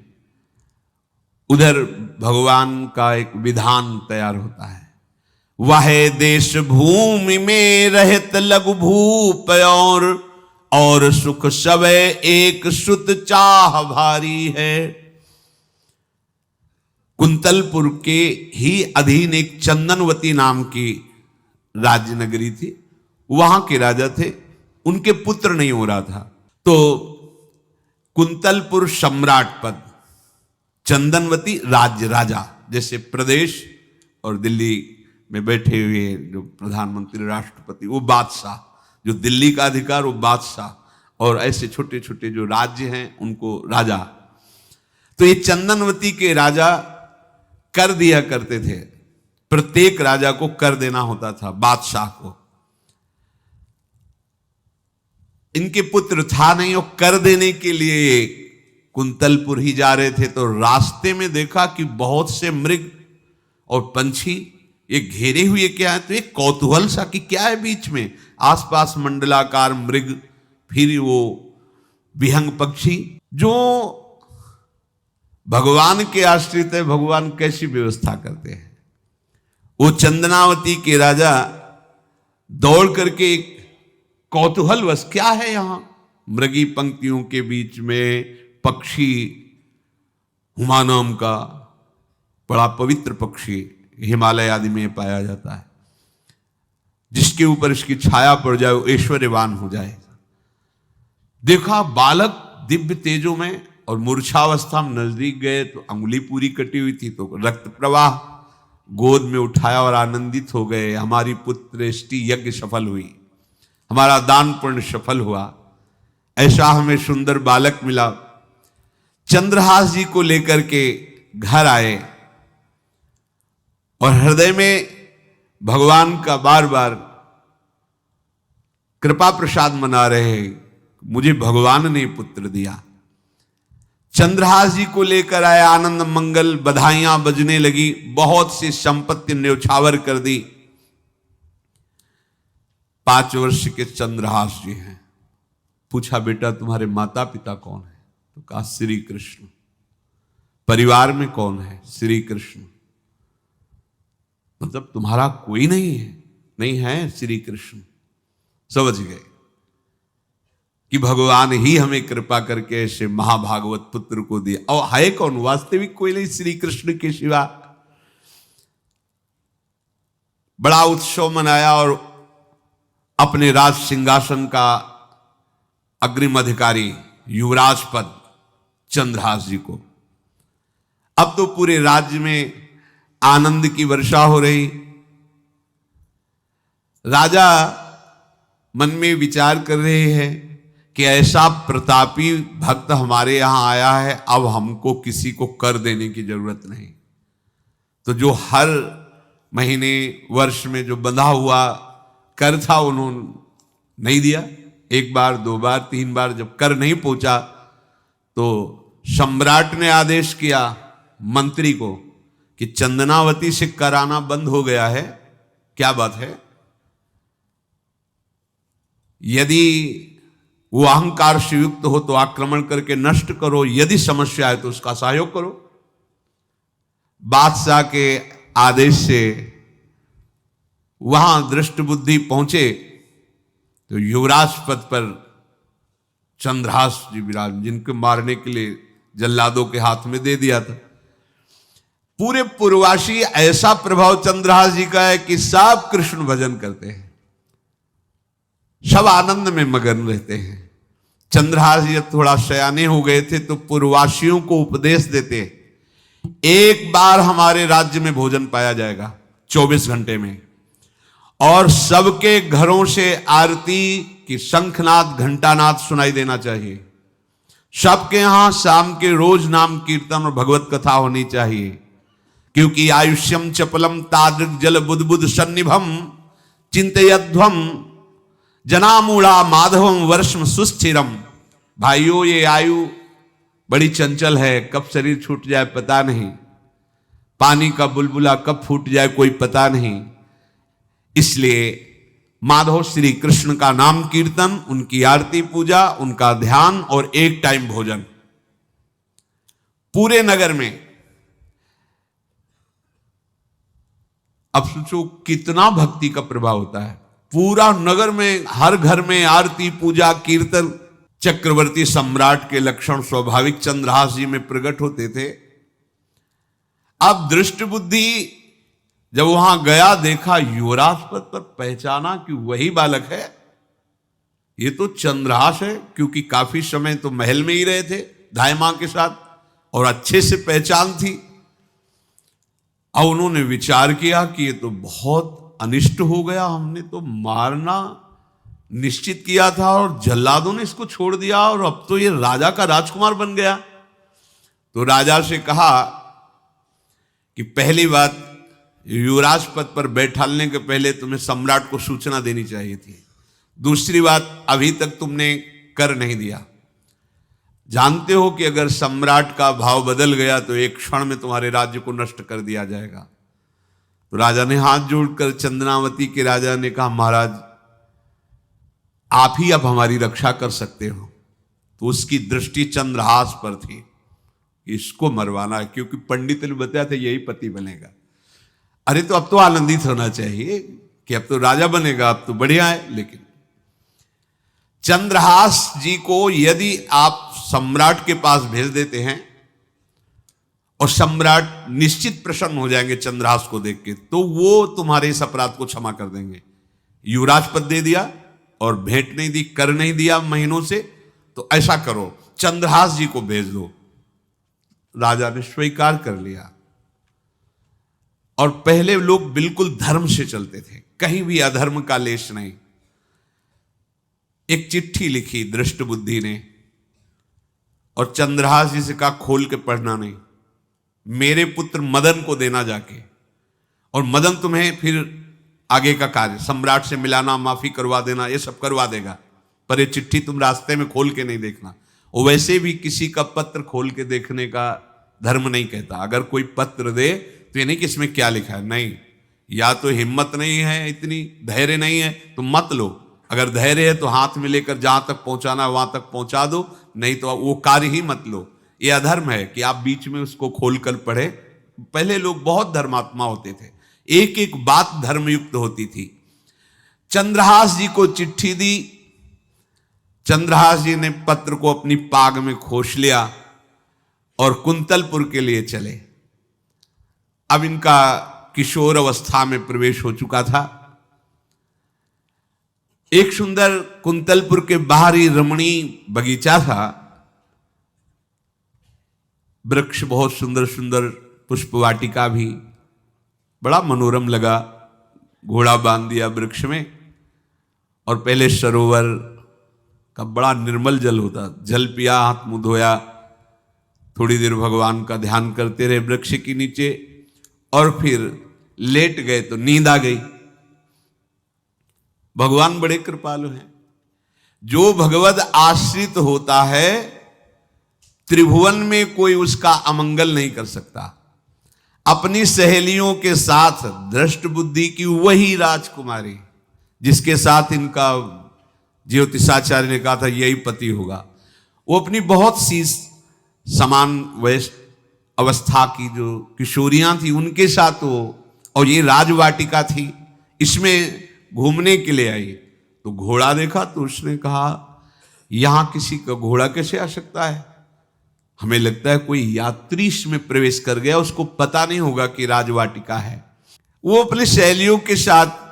उधर भगवान का एक विधान तैयार होता है। वह देश भूमि में रहत लघु भूप और सुख सब एक सुत चाह भारी है। कुंतलपुर के ही अधीन एक चंदनवती नाम की राज्य नगरी थी। वहां के राजा थे, उनके पुत्र नहीं हो रहा था, तो कुंतलपुर सम्राट पद, चंदनवती राज्य राजा, जैसे प्रदेश और दिल्ली में बैठे हुए जो प्रधानमंत्री राष्ट्रपति वो बादशाह, जो दिल्ली का अधिकार वो बादशाह, और ऐसे छोटे छोटे जो राज्य हैं उनको राजा। तो ये चंदनवती के राजा कर दिया करते थे, प्रत्येक राजा को कर देना होता था बादशाह को। इनके पुत्र था नहीं, वो कर देने के लिए कुंतलपुर ही जा रहे थे, तो रास्ते में देखा कि बहुत से मृग और पंछी ये घेरे हुए क्या है, तो एक कौतूहल सा कि क्या है बीच में, आसपास मंडलाकार मृग, फिर वो विहंग पक्षी जो भगवान के आश्रित है, भगवान कैसी व्यवस्था करते हैं। वो चंदनावती के राजा दौड़ करके एक कौतूहलवश, क्या है यहां, मृगी पंक्तियों के बीच में पक्षी, हुमा नाम का बड़ा पवित्र पक्षी हिमालय आदि में पाया जाता है, जिसके ऊपर इसकी छाया पड़ जाए वो ऐश्वर्यवान हो जाए। देखा बालक दिव्य तेजों में, और मूर्छावस्था में नजदीक गए तो अंगुली पूरी कटी हुई थी, तो रक्त प्रवाह, गोद में उठाया और आनंदित हो गए, हमारी पुत्रेष्टि यज्ञ सफल हुई, हमारा दान पुण्य सफल हुआ, ऐसा हमें सुंदर बालक मिला। चंद्रहास जी को लेकर के घर आए और हृदय में भगवान का बार बार कृपा प्रसाद मना रहे हैं, मुझे भगवान ने पुत्र दिया। चंद्रहास जी को लेकर आए, आनंद मंगल बधाइयां बजने लगी, बहुत सी संपत्ति न्यौछावर कर दी। 5 वर्ष के चंद्रहास जी हैं। पूछा बेटा तुम्हारे माता पिता कौन है, तो कहा श्री कृष्ण। परिवार में कौन है, श्री कृष्ण। मतलब तुम्हारा कोई नहीं है, नहीं है श्री कृष्ण। समझ गए कि भगवान ही हमें कृपा करके ऐसे महाभागवत पुत्र को दिया। और है कौन, वास्तविक कोई नहीं श्री कृष्ण के सिवा। बड़ा उत्सव मनाया और अपने राज सिंहासन का अग्रिम अधिकारी युवराज पद चंद्रहास जी को। अब तो पूरे राज्य में आनंद की वर्षा हो रही। राजा मन में विचार कर रहे हैं कि ऐसा प्रतापी भक्त हमारे यहां आया है, अब हमको किसी को कर देने की जरूरत नहीं। तो जो हर महीने वर्ष में जो बंधा हुआ कर था उन्होंने नहीं दिया। 1 बार 2 बार 3 बार जब कर नहीं पहुंचा तो सम्राट ने आदेश किया मंत्री को कि चंदनावती से कराना बंद हो गया है। क्या बात है, यदि वो अहंकार से युक्त हो तो आक्रमण करके नष्ट करो, यदि समस्या है तो उसका सहयोग करो। बादशाह के आदेश से वहां दृष्ट बुद्धि पहुंचे तो युवराज पद पर चंद्रहास जी विराज, जिनको मारने के लिए जल्लादों के हाथ में दे दिया था। पूरे पूर्वासी ऐसा प्रभाव चंद्रहास जी का है कि सब कृष्ण भजन करते हैं, सब आनंद में मगन रहते हैं। चंद्रहास जी थोड़ा सयाने हो गए थे तो पूर्ववासियों को उपदेश देते, एक बार हमारे राज्य में भोजन पाया जाएगा 24 घंटे में, और सबके घरों से आरती की शंखनाद घंटानाद सुनाई देना चाहिए। सबके यहां शाम के रोज नाम कीर्तन और भगवत कथा होनी चाहिए, क्योंकि आयुष्यम चपलम तादृक जल बुद्बुद सन्निभम चिंतयध्वम जनामूढ़ा माधवम वर्षम सुस्थिरम। भाइयों, ये आयु बड़ी चंचल है, कब शरीर छूट जाए पता नहीं, पानी का बुलबुला कब फूट जाए कोई पता नहीं। इसलिए माधव श्री कृष्ण का नाम कीर्तन, उनकी आरती पूजा, उनका ध्यान और 1 टाइम भोजन। पूरे नगर में अब सोचो कितना भक्ति का प्रभाव होता है। पूरा नगर में, हर घर में आरती, पूजा, कीर्तन चक्रवर्ती सम्राट के लक्षण स्वाभाविक चंद्रहास जी में प्रकट होते थे। अब दृष्ट बुद्धि जब वहां गया, देखा युवराज पद पर, पहचाना कि वही बालक है, ये तो चंद्रहास है, क्योंकि काफी समय तो महल में ही रहे थे धाय मां के साथ और अच्छे से पहचान थी। अब उन्होंने विचार किया कि ये तो बहुत अनिष्ट हो गया, हमने तो मारना निश्चित किया था और जल्लादों ने इसको छोड़ दिया और अब तो ये राजा का राजकुमार बन गया। तो राजा से कहा कि पहली बात, युवराज पद पर बैठालने के पहले तुम्हें सम्राट को सूचना देनी चाहिए थी। दूसरी बात, अभी तक तुमने कर नहीं दिया। जानते हो कि अगर सम्राट का भाव बदल गया तो एक क्षण में तुम्हारे राज्य को नष्ट कर दिया जाएगा। तो राजा ने हाथ जोड़कर, चंद्रावती के राजा ने कहा, महाराज आप ही अब हमारी रक्षा कर सकते हो। तो उसकी दृष्टि चंद्रहास पर थी, इसको मरवाना है, क्योंकि पंडित ने बताया था यही पति बनेगा। अरे तो अब तो आनंदित होना चाहिए कि अब तो राजा बनेगा, अब तो बढ़िया है। लेकिन चंद्रहास जी को यदि आप सम्राट के पास भेज देते हैं और सम्राट निश्चित प्रसन्न हो जाएंगे चंद्रहास को देख के, तो वो तुम्हारे इस अपराध को क्षमा कर देंगे। युवराज पद दे दिया और भेंट नहीं दी, कर नहीं दिया महीनों से, तो ऐसा करो चंद्रहास जी को भेज दो। राजा ने स्वीकार कर लिया। और पहले लोग बिल्कुल धर्म से चलते थे, कहीं भी अधर्म का लेश नहीं। एक चिट्ठी लिखी दृष्ट बुद्धि ने और चंद्रहास जी से कहा खोल के पढ़ना नहीं, मेरे पुत्र मदन को देना जाके, और मदन तुम्हें फिर आगे का कार्य सम्राट से मिलाना, माफी करवा देना, ये सब करवा देगा। पर ये चिट्ठी तुम रास्ते में खोल के नहीं देखना। और वैसे भी किसी का पत्र खोल के देखने का धर्म नहीं कहता। अगर कोई पत्र दे तो ये नहीं कि इसमें क्या लिखा है, नहीं, या तो हिम्मत नहीं है, इतनी धैर्य नहीं है तो मत लो। अगर धैर्य है तो हाथ में लेकर जहां तक पहुंचाना वहां तक पहुंचा दो, नहीं तो वो कार्य ही मत लो। ये अधर्म है कि आप बीच में उसको खोलकर पढ़े। पहले लोग बहुत धर्मात्मा होते थे, एक एक बात धर्मयुक्त होती थी। चंद्रहास जी को चिट्ठी दी, चंद्रहास जी ने पत्र को अपनी पाग में खोस लिया और कुंतलपुर के लिए चले। अब इनका किशोर अवस्था में प्रवेश हो चुका था। एक सुंदर कुंतलपुर के बाहरी रमणीय बगीचा था, वृक्ष बहुत सुंदर सुंदर, पुष्प वाटिका भी, बड़ा मनोरम लगा। घोड़ा बांध दिया वृक्ष में और पहले सरोवर का बड़ा निर्मल जल होता, जल पिया, हाथ मुंह धोया, थोड़ी देर भगवान का ध्यान करते रहे वृक्ष के नीचे और फिर लेट गए तो नींद आ गई। भगवान बड़े कृपालु हैं। जो भगवद आश्रित होता है त्रिभुवन में कोई उसका अमंगल नहीं कर सकता। अपनी सहेलियों के साथ दृष्ट बुद्धि की वही राजकुमारी जिसके साथ इनका ज्योतिषाचार्य ने कहा था यही पति होगा, वो अपनी बहुत सी समान वयस्क अवस्था की जो किशोरियां थी उनके साथ वो, और ये राजवाटिका थी, इसमें घूमने के लिए आई। तो घोड़ा देखा तो उसने कहा यहां किसी का घोड़ा कैसे आ सकता है, हमें लगता है कोई यात्री इसमें प्रवेश कर गया, उसको पता नहीं होगा कि राजवाटिका है। वो अपने सहेलियों के साथ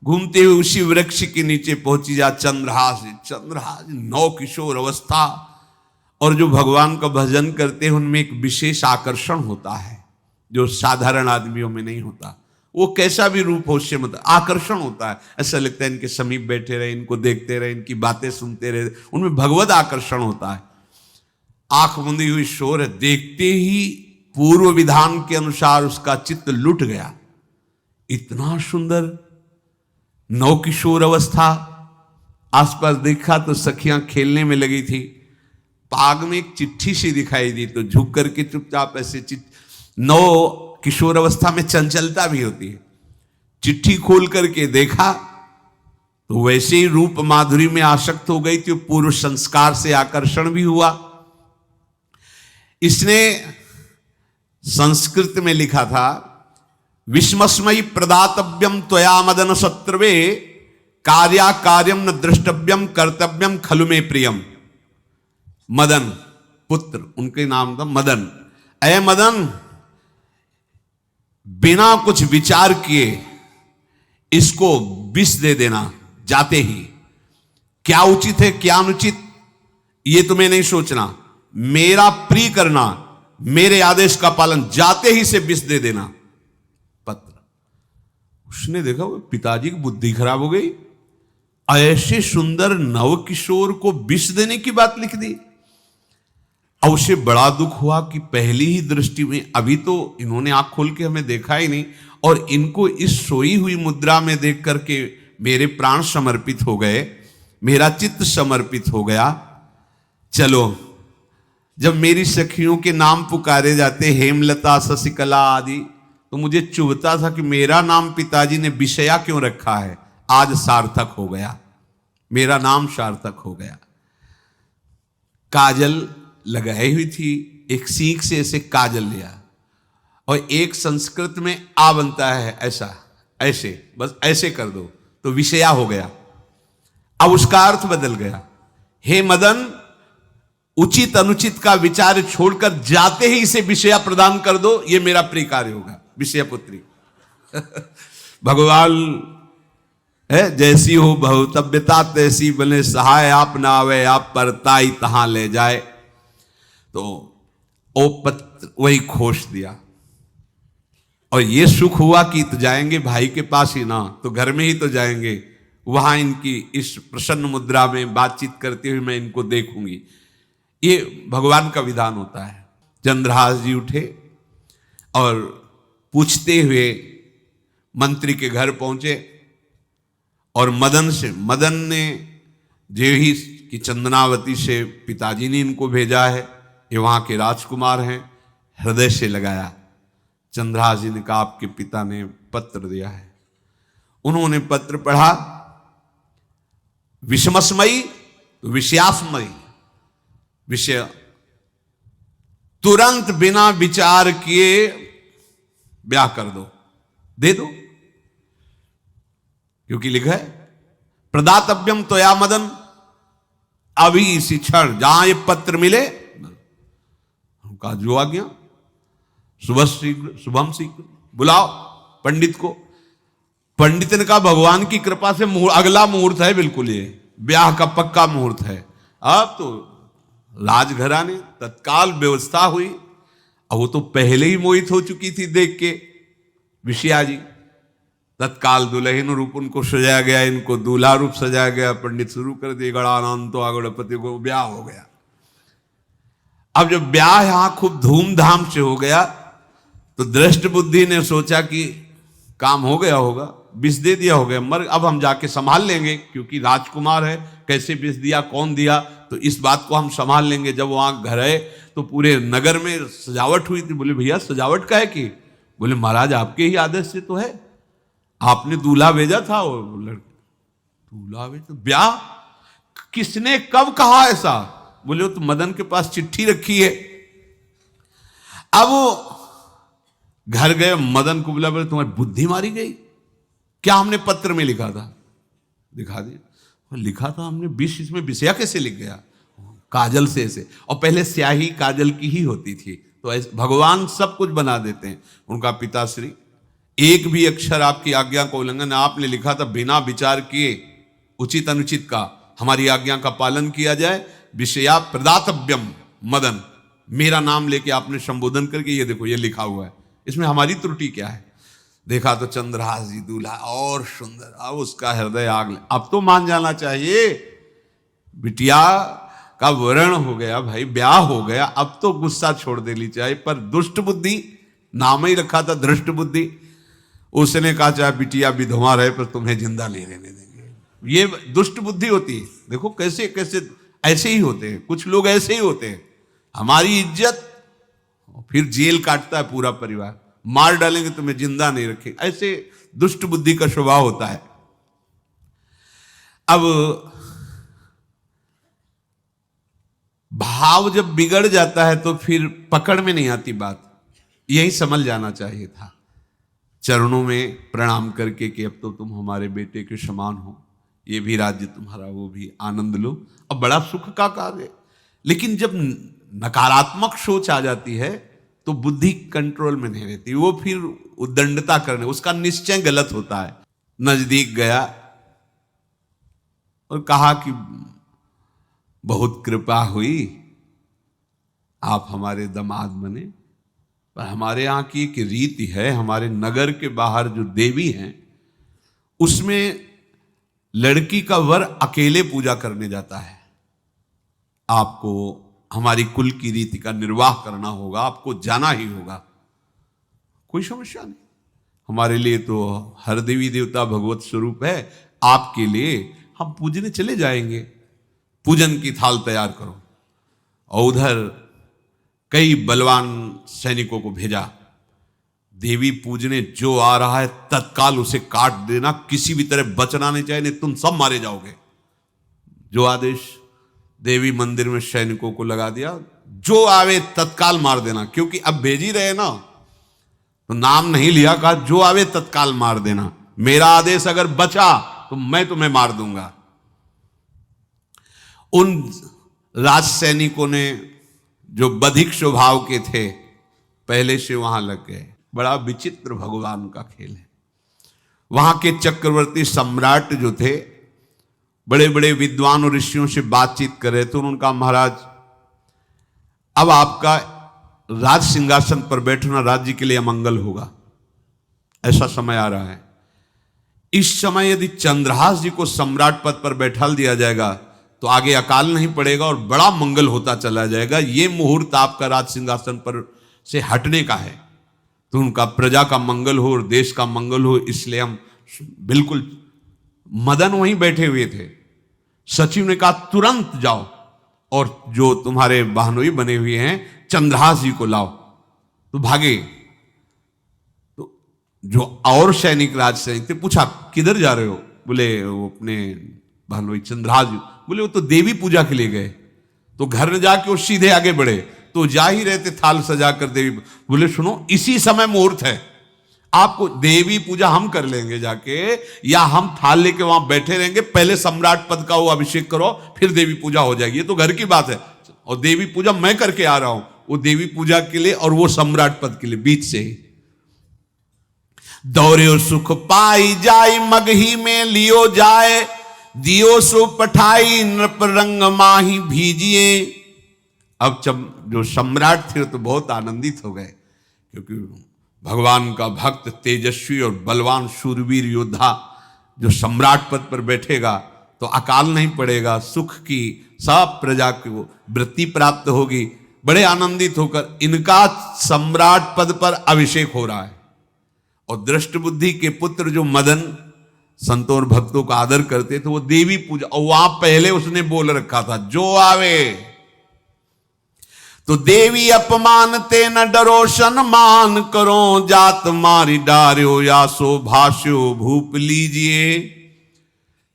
घूमते हुए उसी वृक्ष के नीचे पहुंची। जा चंद्रहास नौ किशोर अवस्था, और जो भगवान का भजन करते हैं उनमें एक विशेष आकर्षण होता है जो साधारण आदमियों में नहीं होता। वो कैसा भी रूप हो उससे मतलब आकर्षण होता है। ऐसा लगता है इनके समीप बैठे रहे, इनको देखते रहे, इनकी बातें सुनते रहे, उनमें भगवत आकर्षण होता है। आंख मुंदी हुई शोर है, देखते ही पूर्व विधान के अनुसार उसका चित्त लुट गया। इतना सुंदर नौ किशोर अवस्था। आसपास देखा तो सखियां खेलने में लगी थी। पाग में एक चिट्ठी सी दिखाई दी तो झुक करके चुपचाप ऐसे नौ किशोर अवस्था में चंचलता भी होती है, चिट्ठी खोल करके देखा तो वैसे ही रूप माधुरी में आसक्त हो गई थी। पूर्व संस्कार से आकर्षण भी हुआ। इसने संस्कृत में लिखा था विस्मस्मयी प्रदातव्यम त्वया मदन शत्रुवे कार्या कार्यम न दृष्टव्यम कर्तव्यम खलु में प्रियम। मदन पुत्र, उनके नाम था मदन। अय मदन, बिना कुछ विचार किए इसको विष दे देना जाते ही। क्या उचित है क्या अनुचित ये तुम्हें नहीं सोचना, मेरा प्रिय करना, मेरे आदेश का पालन, जाते ही से विष दे देना। पत्र। उसने देखा वो पिताजी की बुद्धि खराब हो गई, ऐसे सुंदर नव किशोर को विष देने की बात लिख दी। अब उसे बड़ा दुख हुआ कि पहली ही दृष्टि में, अभी तो इन्होंने आंख खोल के हमें देखा ही नहीं, और इनको इस सोई हुई मुद्रा में देख करके मेरे प्राण समर्पित हो गए, मेरा चित्त समर्पित हो गया। चलो, जब मेरी सखियों के नाम पुकारे जाते, हेमलता शशिकला आदि, तो मुझे चुभता था कि मेरा नाम पिताजी ने विषया क्यों रखा है। आज सार्थक हो गया, मेरा नाम सार्थक हो गया। काजल लगाई हुई थी, एक सीख से ऐसे काजल लिया, और एक संस्कृत में आ बनता है ऐसा, ऐसे, बस ऐसे कर दो तो विषया हो गया। अब उसका अर्थ बदल गया। हे मदन, उचित अनुचित का विचार छोड़कर जाते ही इसे विषया प्रदान कर दो, ये मेरा प्रिय कार्य होगा। विषया पुत्री भगवान है, जैसी हो भवतव्यता तैसी बने, सहाय आप ना आवे आप पर ताई तहां ले जाए। तो ओ पत्र वही खोश दिया, और ये सुख हुआ कि तो जाएंगे भाई के पास ही ना, तो घर में ही तो जाएंगे, वहां इनकी इस प्रसन्न मुद्रा में बातचीत करते हुए मैं इनको देखूंगी। ये भगवान का विधान होता है। चंद्रहास जी उठे और पूछते हुए मंत्री के घर पहुंचे, और मदन ने जो ही कि चंदनावती से पिताजी ने इनको भेजा है, ये वहां के राजकुमार हैं, हृदय से लगाया। चंद्रहास जी ने कहा आपके पिता ने पत्र दिया है। उन्होंने पत्र पढ़ा, विषमस्मयी विषयास्मयी, विषय तुरंत बिना विचार किए ब्याह कर दो, दे दो, क्योंकि लिखा है प्रदातव्यम त्वया मदन, अभी इसी क्षण जहां ये पत्र मिले, उनका जो आ गया, सुबह शीघ्र शुभम शीघ्र, बुलाओ पंडित को। पंडित ने कहा भगवान की कृपा से अगला मुहूर्त है, बिल्कुल ये ब्याह का पक्का मुहूर्त है। अब तो राजघराने तत्काल व्यवस्था हुई। अब वो तो पहले ही मोहित हो चुकी थी देख के विषया जी। तत्काल दुल्हन रूप उनको सजाया गया, इनको दूल्हा रूप सजाया गया, पंडित शुरू कर दिए, गणानंतो आगणपति को ब्याह हो गया। अब जब ब्याह यहां खूब धूमधाम से हो गया, तो दृष्ट बुद्धि ने सोचा कि काम हो गया होगा, विष दे दिया हो गया, मर, अब हम जाके संभाल लेंगे, क्योंकि राजकुमार है, कैसे विष दिया कौन दिया, तो इस बात को हम संभाल लेंगे। जब वहां घर आए तो पूरे नगर में सजावट हुई थी। बोले भैया सजावट का है कि? बोले महाराज आपके ही आदेश से तो है, आपने दूल्हा भेजा था। वो लड़का दूल्हा भेजा, तो ब्याह किसने कब कहा ऐसा? बोले वो तो मदन के पास चिट्ठी रखी है। अब वो घर गए, मदन को बोला, बोले तुम्हारी बुद्धि मारी गई, क्या हमने पत्र में लिखा था? दिखा दिया, लिखा था हमने विष, इसमें विषया कैसे लिख गया? काजल से ऐसे, और पहले स्याही काजल की ही होती थी, तो ऐसे भगवान सब कुछ बना देते हैं। उनका पिताश्री एक भी अक्षर आपकी आज्ञा का उल्लंघन, आपने लिखा था बिना विचार किए उचित अनुचित का हमारी आज्ञा का पालन किया जाए। विषया प्रदातव्यम मदन, मेरा नाम लेके आपने संबोधन करके ये देखो ये लिखा हुआ है, इसमें हमारी त्रुटि क्या है? देखा तो चंद्रहास जी दूल्हा और सुंदर, अब उसका हृदय आग ले। अब तो मान जाना चाहिए, बिटिया का वर्ण हो गया भाई, ब्याह हो गया, अब तो गुस्सा छोड़ देनी चाहिए। पर दुष्ट बुद्धि, नाम ही रखा था धृष्ट बुद्धि, उसने कहा चाहे बिटिया विधवा रहे पर तुम्हें जिंदा नहीं रहने देंगे। ये दुष्ट बुद्धि होती है। देखो कैसे कैसे ऐसे ही होते हैं, कुछ लोग ऐसे ही होते हैं, हमारी इज्जत, फिर जेल काटता है पूरा परिवार, मार डालेंगे तुम्हें जिंदा नहीं रखेंगे, ऐसे दुष्ट बुद्धि का स्वभाव होता है। अब भाव जब बिगड़ जाता है तो फिर पकड़ में नहीं आती बात, यही समझ जाना चाहिए था। चरणों में प्रणाम करके कि अब तो तुम हमारे बेटे के समान हो, ये भी राज्य तुम्हारा, वो भी आनंद लो। अब बड़ा सुख का कार्य। लेकिन जब नकारात्मक सोच आ जाती है तो बुद्धि कंट्रोल में नहीं रहती, वो फिर उद्दंडता करने, उसका निश्चय गलत होता है। नजदीक गया और कहा कि बहुत कृपा हुई, आप हमारे दामाद बने, पर हमारे यहाँ की एक रीति है, हमारे नगर के बाहर जो देवी हैं उसमें लड़की का वर अकेले पूजा करने जाता है। आपको हमारी कुल की रीति का निर्वाह करना होगा, आपको जाना ही होगा। कोई समस्या नहीं, हमारे लिए तो हर देवी देवता भगवत स्वरूप है, आपके लिए हम पूजने चले जाएंगे, पूजन की थाल तैयार करो। और उधर कई बलवान सैनिकों को भेजा, देवी पूजने जो आ रहा है तत्काल उसे काट देना, किसी भी तरह बचना नहीं चाहिए, नहीं तुम सब मारे जाओगे। जो आदेश देवी मंदिर में सैनिकों को लगा दिया, जो आवे तत्काल मार देना, क्योंकि अब भेज ही रहे ना, तो नाम नहीं लिया, कहा जो आवे तत्काल मार देना, मेरा आदेश अगर बचा तो मैं तुम्हें मार दूंगा। उन राज सैनिकों ने जो बधिक स्वभाव के थे पहले से वहां लग गए। बड़ा विचित्र भगवान का खेल है। वहां के चक्रवर्ती सम्राट जो थे बड़े बड़े विद्वान और ऋषियों से बातचीत कर रहे थे। उन्होंने कहा महाराज अब आपका राज सिंहासन पर बैठना राज्य के लिए अमंगल होगा, ऐसा समय आ रहा है। इस समय यदि चंद्रहास जी को सम्राट पद पर बैठा दिया जाएगा तो आगे अकाल नहीं पड़ेगा और बड़ा मंगल होता चला जाएगा। ये मुहूर्त आपका राज सिंहासन पर से हटने का है, तो उनका प्रजा का मंगल हो और देश का मंगल हो, इसलिए हम बिल्कुल। मदन वहीं बैठे हुए थे। सचिव ने कहा तुरंत जाओ और जो तुम्हारे बहनोई बने हुए हैं चंद्रहास जी को लाओ। तो भागे। तो जो और सैनिक राज सैनिक थे पूछा किधर जा रहे हो? बोले वो अपने बहनोई चंद्रहास जी। बोले वो तो देवी पूजा के लिए गए। तो घर न जाके वो सीधे आगे बढ़े, तो जा ही रहे थे थाल सजा कर देवी। बोले सुनो इसी समय मुहूर्त है, आपको देवी पूजा हम कर लेंगे जाके, या हम थाल लेके वहां बैठे रहेंगे, पहले सम्राट पद का वो अभिषेक करो फिर देवी पूजा हो जाएगी। ये तो घर की बात है, और देवी पूजा मैं करके आ रहा हूं, वो देवी पूजा के लिए और वो सम्राट पद के लिए बीच से ही। दौरे सुख पाई जाय मगही में लियो जाए, दियो सो पठाई नृप रंग माही भीजिए। अब जो सम्राट थे तो बहुत आनंदित हो गए, क्योंकि भगवान का भक्त तेजस्वी और बलवान शूरवीर योद्धा जो सम्राट पद पर बैठेगा तो अकाल नहीं पड़ेगा, सुख की सब प्रजा को वृत्ति प्राप्त होगी। बड़े आनंदित होकर इनका सम्राट पद पर अभिषेक हो रहा है। और दृष्ट बुद्धि के पुत्र जो मदन संतों और भक्तों का आदर करते थे, वो देवी पूजा, और वहां पहले उसने बोल रखा था जो आवे तो देवी अपमान ते न डरो सम्मान करो, जात मारी डार्यो या सो भाष्यो भूप लीजिए।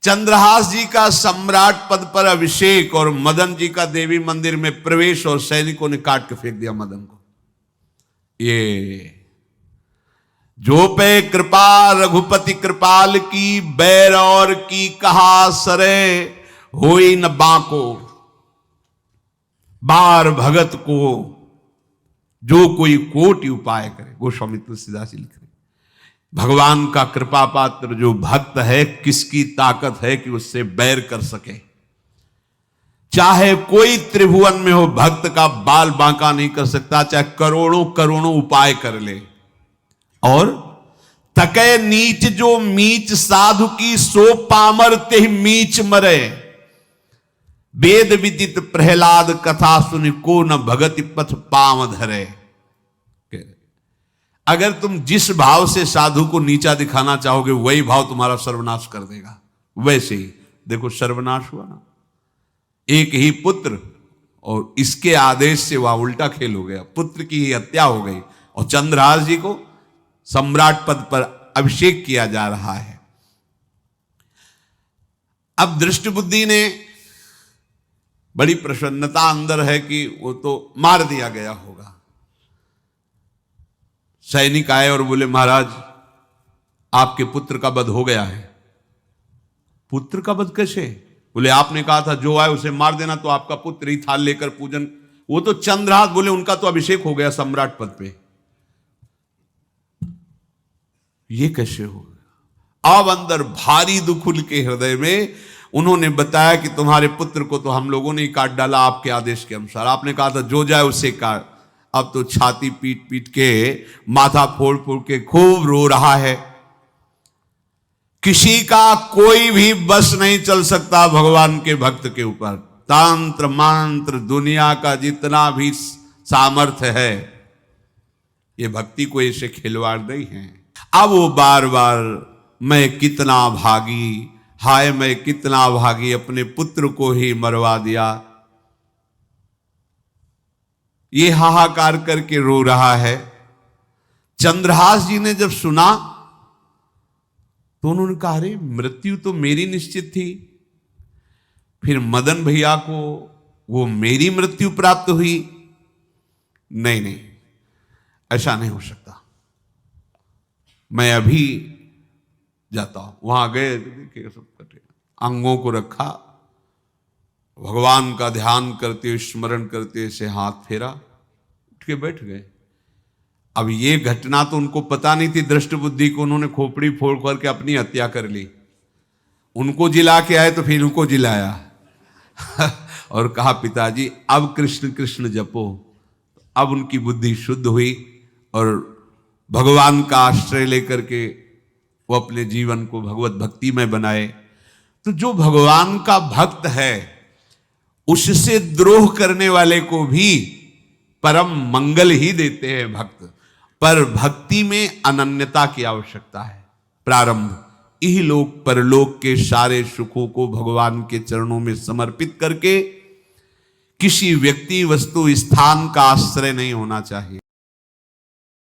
चंद्रहास जी का सम्राट पद पर अभिषेक और मदन जी का देवी मंदिर में प्रवेश, और सैनिकों ने काट के फेंक दिया मदन को। ये जो पे कृपा रघुपति कृपाल की, बैर और की कहा सरे होई न बाको। बार भगत को जो कोई कोटि उपाय करे, गोस्वामी तुलसीदास जी लिख रहे, भगवान का कृपा पात्र जो भक्त है किसकी ताकत है कि उससे बैर कर सके। चाहे कोई त्रिभुवन में हो, भक्त का बाल बांका नहीं कर सकता, चाहे करोड़ों करोड़ों उपाय कर ले। और तके नीच जो मीच साधु की, सो पामर ते मीच मरे। वेद विदित प्रहलाद कथा सुनि, को न भगति पथ पाम धरे। अगर तुम जिस भाव से साधु को नीचा दिखाना चाहोगे वही भाव तुम्हारा सर्वनाश कर देगा। वैसे ही देखो सर्वनाश हुआ ना, एक ही पुत्र और इसके आदेश से वह उल्टा खेल हो गया, पुत्र की ही हत्या हो गई और चंद्रहास जी को सम्राट पद पर अभिषेक किया जा रहा है। अब दृष्ट बुद्धि ने बड़ी प्रसन्नता अंदर है कि वो तो मार दिया गया होगा। सैनिक आए और बोले महाराज आपके पुत्र का वध हो गया है। पुत्र का वध कैसे? बोले आपने कहा था जो आए उसे मार देना, तो आपका पुत्र ही थाल लेकर पूजन, वो तो चंद्रहास, बोले उनका तो अभिषेक हो गया सम्राट पद पे, ये कैसे हो गया? अब अंदर भारी दुख उनके हृदय में, उन्होंने बताया कि तुम्हारे पुत्र को तो हम लोगों ने ही काट डाला आपके आदेश के अनुसार, आपने कहा था जो जाए उसे काट। अब तो छाती पीट पीट के, माथा फोड़ फोड़ के खूब रो रहा है। किसी का कोई भी बस नहीं चल सकता भगवान के भक्त के ऊपर। तंत्र मंत्र दुनिया का जितना भी सामर्थ्य है, ये भक्ति को ऐसे खिलवाड़ नहीं है। अब वो बार बार मैं कितना भागी, हाय मैं कितना भागी, अपने पुत्र को ही मरवा दिया, ये हाहाकार करके रो रहा है। चंद्रहास जी ने जब सुना तो उन्होंने कहा अरे मृत्यु तो मेरी निश्चित थी, फिर मदन भैया को वो मेरी मृत्यु प्राप्त हुई। नहीं नहीं, ऐसा नहीं हो सकता, मैं अभी जाता हूं। वहां गए, देखिए सब कटे, अंगों को रखा, भगवान का ध्यान करते स्मरण करते से हाथ फेरा, उठ के बैठ गए। अब ये घटना तो उनको पता नहीं थी, दृष्ट बुद्धि को उन्होंने खोपड़ी फोड़ करके अपनी हत्या कर ली। उनको जिला के आए तो फिर उनको जिलाया और कहा पिताजी अब कृष्ण कृष्ण जपो। अब उनकी बुद्धि शुद्ध हुई और भगवान का आश्रय लेकर के वो अपने जीवन को भगवत भक्ति में बनाए। तो जो भगवान का भक्त है उससे द्रोह करने वाले को भी परम मंगल ही देते हैं भक्त, पर भक्ति में अनन्यता की आवश्यकता है। प्रारंभ इहलोक परलोक के सारे सुखों को भगवान के चरणों में समर्पित करके किसी व्यक्ति वस्तु स्थान का आश्रय नहीं होना चाहिए।